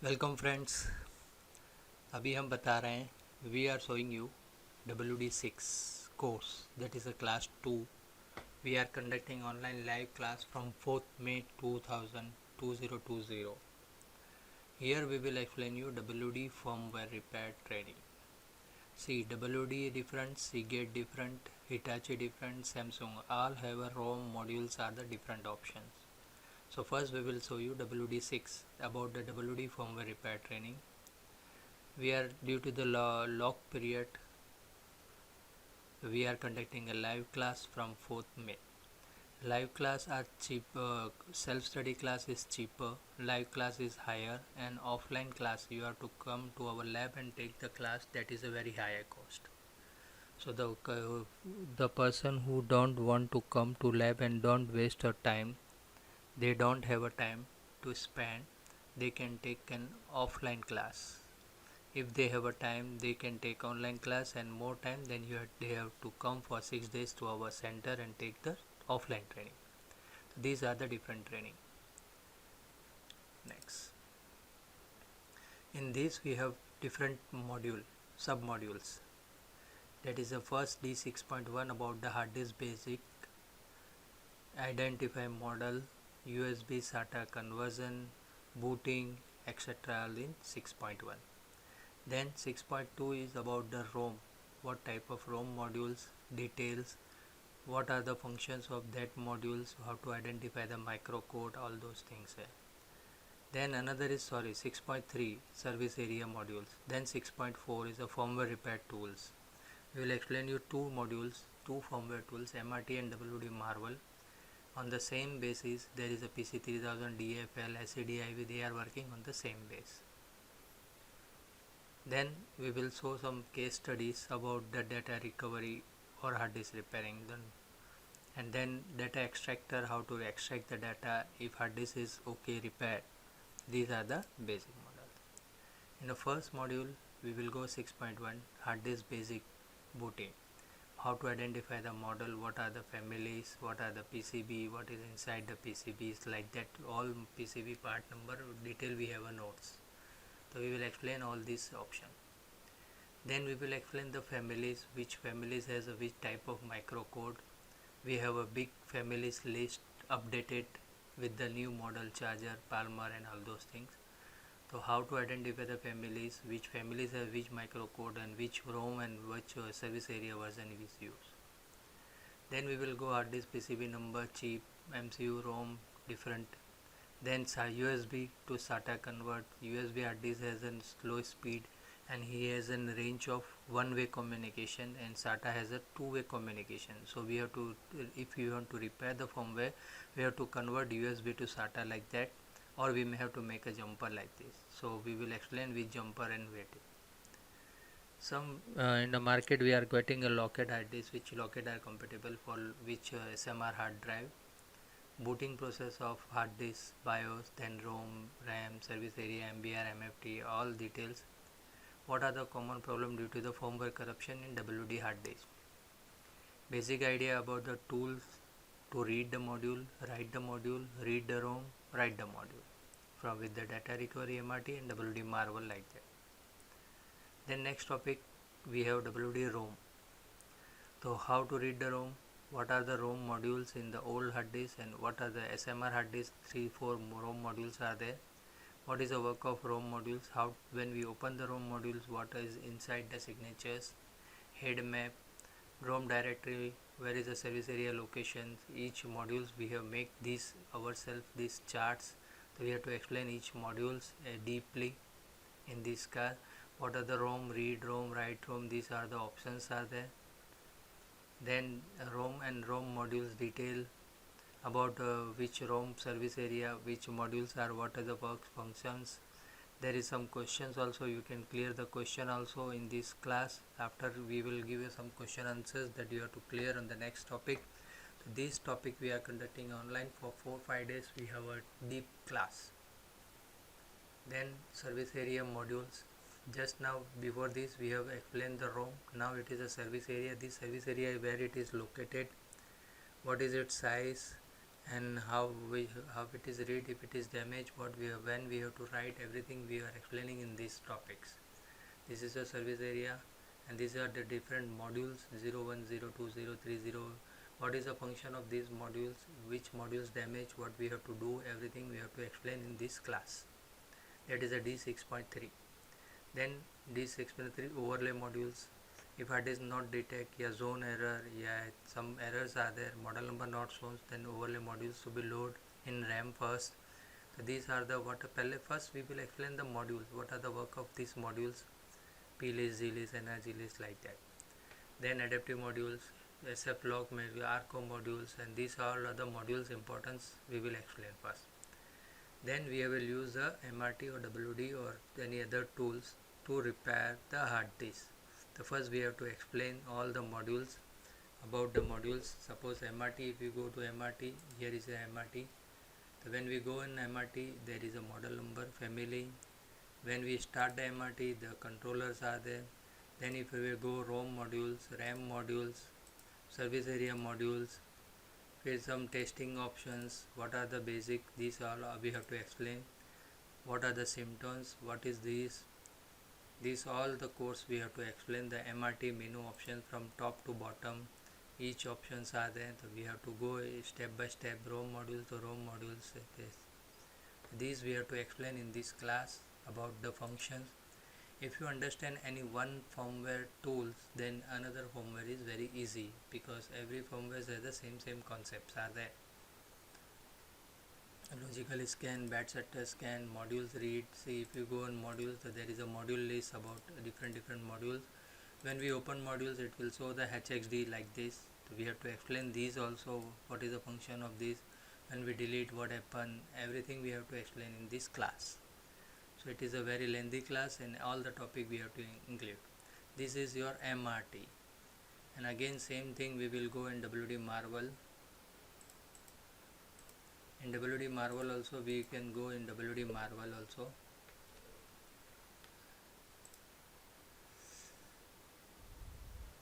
Welcome friends. अभी हम बता रहे हैं we are showing you WD6 course that is a class 2. We are conducting online live class from 4th May 2020. Here we will explain you WD firmware repair training. See, WD different, Seagate different, Hitachi different, Samsung all have a ROM modules are the different options. So first we will show you WD6 about the WD firmware repair training. We are due to the lock period, we are conducting a live class from 4th May. Live class are cheap, self-study class is cheaper, live class is higher, and offline class you have to come to our lab and take the class, that is a very higher cost. So the person who don't want to come to lab and don't waste her time, they don't have a time to spend, they can take an offline class. If they have a time, they can take online class, and more time, then they have to come for 6 days to our center and take the offline training. So these are the different training. Next, in this we have different sub modules. That is the first D6.1 about the hard disk basic, identify model, USB SATA conversion, booting, etc. all in 6.1. Then 6.2 is about the ROM, what type of ROM modules, details, what are the functions of that modules, how to identify the microcode, all those things. Then another is 6.3 service area modules. Then 6.4 is the firmware repair tools. We will explain you two modules, two firmware tools, MRT and WD Marvel. On the same basis, there is a PC3000 DFL, SCDIV, they are working on the same base. Then we will show some case studies about the data recovery or hard disk repairing. And then data extractor, how to extract the data if hard disk is okay repaired. These are the basic model. In the first module, we will go 6.1 hard disk basic booting. How to identify the model, what are the families, what are the PCB, what is inside the PCBs, like that. All PCB part number detail we have a notes. So we will explain all these options. Then we will explain the families, which families has a which type of microcode. We have a big families list updated with the new model charger, Palmer and all those things. So how to identify the families, which families have which microcode and which ROM and which service area version is used. Then we will go hard disk PCB number, chip, MCU, ROM, different. Then USB to SATA convert. USB hard disk has a slow speed and he has a range of one-way communication, and SATA has a two-way communication. So we have to, if you want to repair the firmware, we have to convert USB to SATA like that, or we may have to make a jumper like this. So we will explain which jumper and weight. Some in the market we are getting a Lockheed hard disk, which Lockheed are compatible for which SMR hard drive. Booting process of hard disk, BIOS, then ROM, RAM, service area, MBR, MFT, all details. What are the common problem due to the firmware corruption in WD hard disk? Basic idea about the tools to read the module, write the module, read the ROM, write the module from with the data recovery MRT and WD Marvel like that. Then next topic we have WD ROM. So how to read the ROM, what are the ROM modules in the old hard disk, and what are the SMR hard disk, 3-4 ROM modules are there. What is the work of ROM modules, how when we open the ROM modules, what is inside the signatures, head map, ROM directory, where is the service area locations, each modules we have make these ourselves, these charts. So we have to explain each modules deeply in this car. What are the ROM, read ROM, write ROM, these are the options are there. Then ROM and ROM modules detail about which ROM service area, which modules are, what are the work functions. There is some questions also, you can clear the question also in this class. After we will give you some question answers that you have to clear on the next topic. So this topic we are conducting online for 4-5 days. We have a deep class. Then service area modules. Just now before this we have explained the ROM. Now it is a service area. This service area where it is located, what is its size, and how it is read, if it is damaged, when we have to write, everything we are explaining in these topics. This is a service area, and these are the different modules 01, 02, 030. What is the function of these modules, which modules damage, what we have to do, everything we have to explain in this class. That is a D6.3. Then D6.3 overlay modules. If hard disk not detect या zone error या some errors are there, model number not shown, then overlay modules to be load in RAM first. So these are the what पहले first we will explain the modules, what are the work of these modules, P list, G list, energy list, like that. Then adaptive modules, SF log, ARCO modules, and these all other modules importance we will explain first. Then we will use the MRT or WD or any other tools to repair the hard disk. So first we have to explain all the modules, about the modules. Suppose MRT, if you go to MRT, here is a MRT. So when we go in MRT, there is a model number, family. When we start the MRT, the controllers are there. Then if we go ROM modules, RAM modules, service area modules, with some testing options, what are the basic, these all we have to explain. What are the symptoms, what is these all the course we have to explain. The MRT menu options from top to bottom, each options are there, so we have to go step by step, ROM modules to ROM modules. These we have to explain in this class about the functions. If you understand any one firmware tools, then another firmware is very easy, because every firmware has the same concepts are there. Logical scan, bad sector scan, modules read. See, if you go on modules, so there is a module list about different modules. When we open modules, it will show the HXD like this. So we have to explain these also, what is the function of this. When we delete, what happen, everything we have to explain in this class. So it is a very lengthy class, and all the topic we have to include. This is your MRT, and again same thing we will go in WD Marvel. In WD Marvel also we can go in WD Marvel also.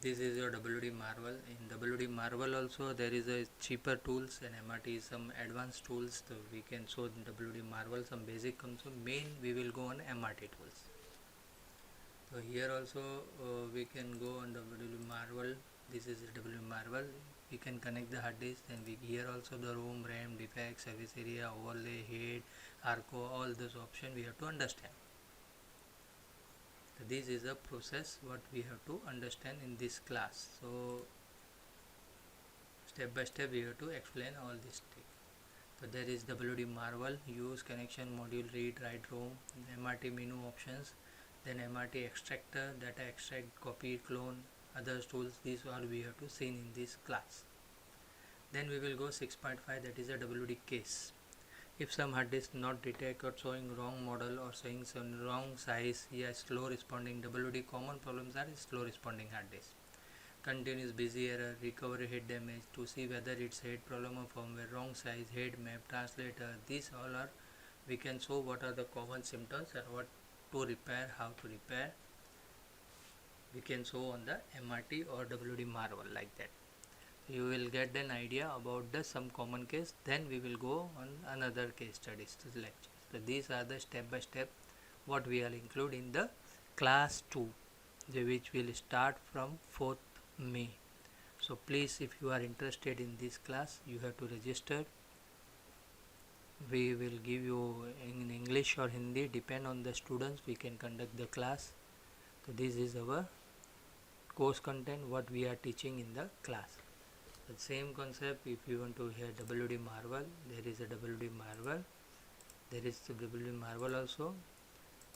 This is your WD Marvel. In WD Marvel also there is a cheaper tools, and MRT is some advanced tools. So we can show in WD Marvel some basic concept. Main we will go on MRT tools. So here also we can go on WD Marvel. This is WD Marvel. We can connect the hard disk, and we here also the ROM, RAM, defect, service area, overlay, head, ARCO, all those options we have to understand. So this is a process what we have to understand in this class. So step by step we have to explain all this thing. So there is WD Marvel, use connection module, read, write, ROM, MRT menu options, then MRT extractor, data extract, copy, clone, other tools. These all we have to see in this class. Then we will go 6.5, that is a WD case. If some hard disk not detect or showing wrong model or showing some wrong size, slow responding, WD common problems are slow responding hard disk. Continuous busy error, recovery head damage, to see whether it's head problem or firmware, wrong size, head map, translator. These all are, we can show what are the common symptoms and what to repair, how to repair. We can show on the MRT or WD Marvel like that. You will get an idea about the some common case. Then we will go on another case studies to lectures. So these are the step by step what we will include in the class 2, which will start from 4th May. So please, if you are interested in this class, you have to register. We will give you in English or Hindi, depend on the students, we can conduct the class. So this is our course content what we are teaching in the class. The same concept, if you want to hear WD Marvel, there is a WD Marvel, there is the WD Marvel also,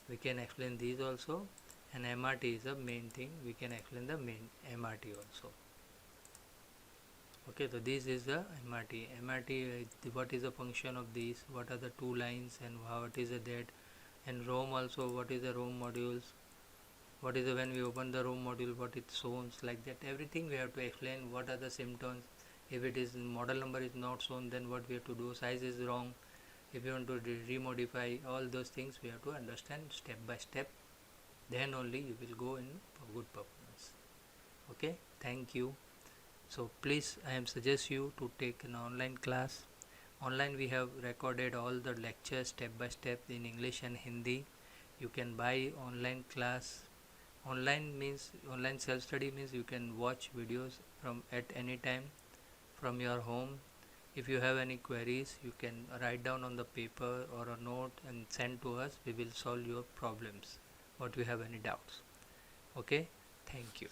we can explain these also, and MRT is the main thing, we can explain the main MRT also. Okay, so this is the MRT, what is the function of these, what are the two lines, and how it is that, and ROM also, what is the ROM modules, what is the, when we open the ROM module, what it shows, like that, everything we have to explain. What are the symptoms, if it is model number is not shown, then what we have to do, size is wrong, if you want to remodify, all those things we have to understand step by step, then only you will go in for good performance. Okay, thank you. So please, I am suggest you to take an online class Online we have recorded all the lectures step by step in English and Hindi. You can buy online class. Online self study means you can watch videos from at any time from your home. If you have any queries, you can write down on the paper or a note and send to us. We will solve your problems. What you have any doubts? Okay, thank you.